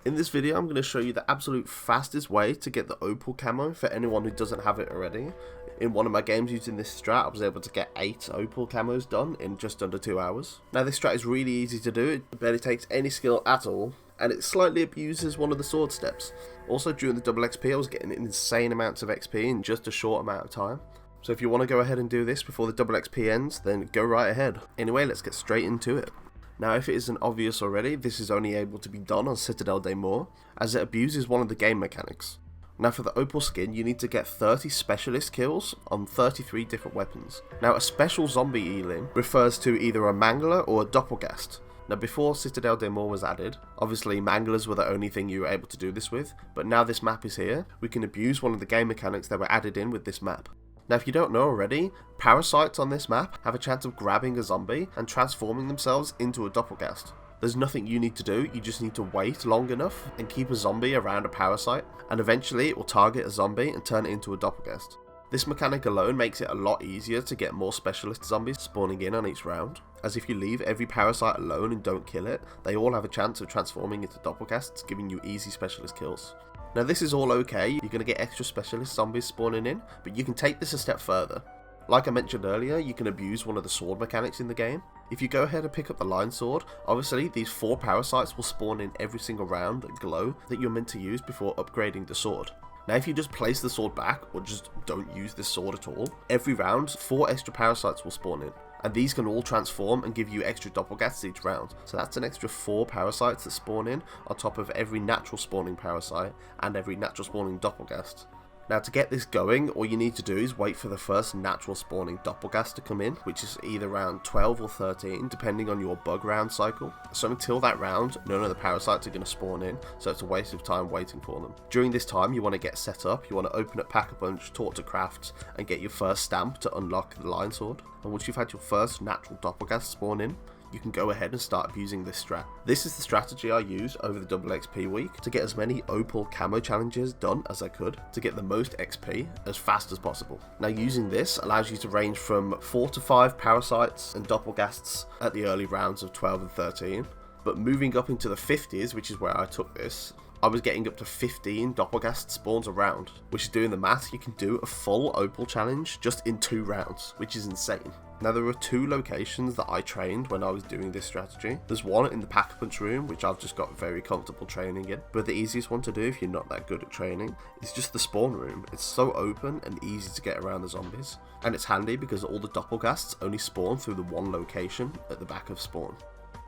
In this video, I'm going to show you the absolute fastest way to get the OPAL camo for anyone who doesn't have it already. In one of my games using this strat, I was able to get 8 OPAL camos done in just under 2 hours. Now this strat is really easy to do, it barely takes any skill at all, and it slightly abuses one of the sword steps. Also during the double XP, I was getting insane amounts of XP in just a short amount of time. So if you want to go ahead and do this before the double XP ends, then go right ahead. Anyway, let's get straight into it. Now if it isn't obvious already, this is only able to be done on Citadel des Morts, as it abuses one of the game mechanics. Now for the OPAL skin, you need to get 30 specialist kills on 33 different weapons. Now a special zombie elim refers to either a mangler or a doppelgast. Now before Citadel des Morts was added, obviously manglers were the only thing you were able to do this with, but now this map is here, we can abuse one of the game mechanics that were added in with this map. Now if you don't know already, Parasites on this map have a chance of grabbing a zombie and transforming themselves into a doppelgast. There's nothing you need to do, you just need to wait long enough and keep a zombie around a parasite, and eventually it will target a zombie and turn it into a doppelgast. This mechanic alone makes it a lot easier to get more specialist zombies spawning in on each round, as if you leave every parasite alone and don't kill it, they all have a chance of transforming into doppelgasts, giving you easy specialist kills. Now this is all okay, you're going to get extra specialist zombies spawning in, but you can take this a step further. Like I mentioned earlier, you can abuse one of the sword mechanics in the game. If you go ahead and pick up the line sword, obviously these 4 parasites will spawn in every single round that glow that you're meant to use before upgrading the sword. Now if you just place the sword back, or just don't use this sword at all, every round 4 extra parasites will spawn in. And these can all transform and give you extra doppelgasts each round. So that's an extra 4 parasites that spawn in on top of every natural spawning parasite and every natural spawning doppelgast. Now to get this going, all you need to do is wait for the first natural spawning doppelgast to come in, which is either round 12 or 13 depending on your bug round cycle. So until that round, none of the parasites are going to spawn in, so it's a waste of time waiting for them. During this time you want to get set up, you want to open up Pack-a-Punch, talk to crafts, and get your first stamp to unlock the line sword. And once you've had your first natural doppelgast spawn in, you can go ahead and start abusing this strat. This is the strategy I used over the double XP week to get as many OPAL camo challenges done as I could to get the most XP as fast as possible. Now using this allows you to range from 4 to 5 parasites and doppelgasts at the early rounds of 12 and 13, but moving up into the 50s, which is where I took this, I was getting up to 15 doppelgast spawns a round, which is doing the math, you can do a full OPAL challenge just in 2 rounds, which is insane. Now there were 2 locations that I trained when I was doing this strategy. There's one in the Pack-a-Punch room, which I've just got very comfortable training in, but the easiest one to do if you're not that good at training is just the spawn room. It's so open and easy to get around the zombies, and it's handy because all the doppelgasts only spawn through the one location at the back of spawn.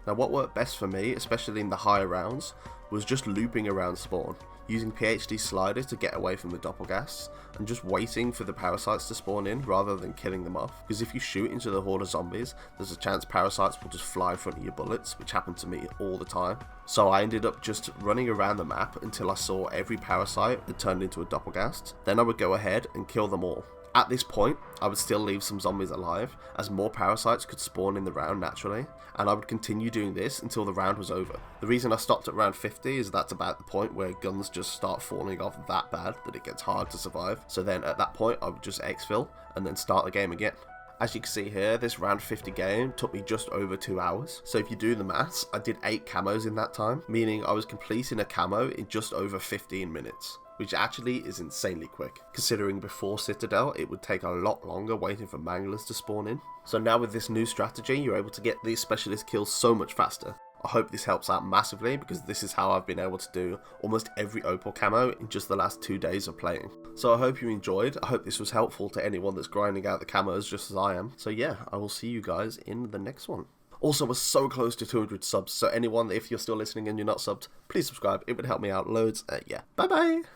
Now what worked best for me, especially in the higher rounds, was just looping around spawn, using PhD sliders to get away from the doppelgasts, and just waiting for the parasites to spawn in rather than killing them off, because if you shoot into the horde of zombies, there's a chance parasites will just fly in front of your bullets, which happened to me all the time. So I ended up just running around the map until I saw every parasite that turned into a doppelgast, then I would go ahead and kill them all. At this point, I would still leave some zombies alive, as more parasites could spawn in the round naturally, and I would continue doing this until the round was over. The reason I stopped at round 50 is that's about the point where guns just start falling off that bad that it gets hard to survive, so then at that point I would just exfil and then start the game again. As you can see here, this round 50 game took me just over 2 hours, so if you do the maths, I did 8 camos in that time, meaning I was completing a camo in just over 15 minutes. Which actually is insanely quick, considering before Citadel it would take a lot longer waiting for manglers to spawn in. So now with this new strategy, you're able to get these specialist kills so much faster. I hope this helps out massively, because this is how I've been able to do almost every OPAL camo in just the last 2 days of playing. So I hope you enjoyed, I hope this was helpful to anyone that's grinding out the camos just as I am. So yeah, I will see you guys in the next one. Also, we're so close to 200 subs, so anyone, if you're still listening and you're not subbed, please subscribe, it would help me out loads. Yeah, bye bye!